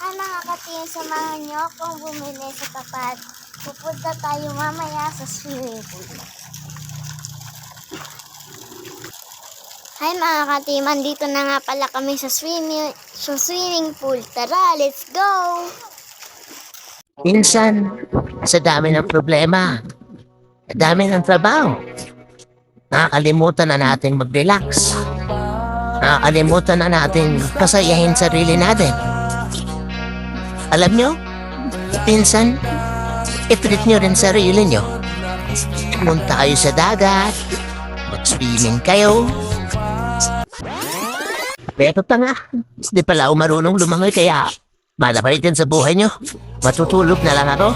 Ay mga kating, samahan niyo akong bumili sa tapat. Pupunta tayo mamaya sa swimming pool. Hi mga katim, andito na nga pala kami sa swimming pool. Tara, let's go! Minsan, sa dami ng problema, sa dami ng trabaho, nakakalimutan na nating mag-relax. Nakakalimutan na nating pasayahin sarili natin. Alam nyo, minsan, i-treat nyo rin sarili nyo. Pumunta kayo sa dagat, mag-swimming kayo. Pero tanga, hindi pala ako marunong lumangoy kaya malabay din sa buhay nyo. Matutulog na lang ako.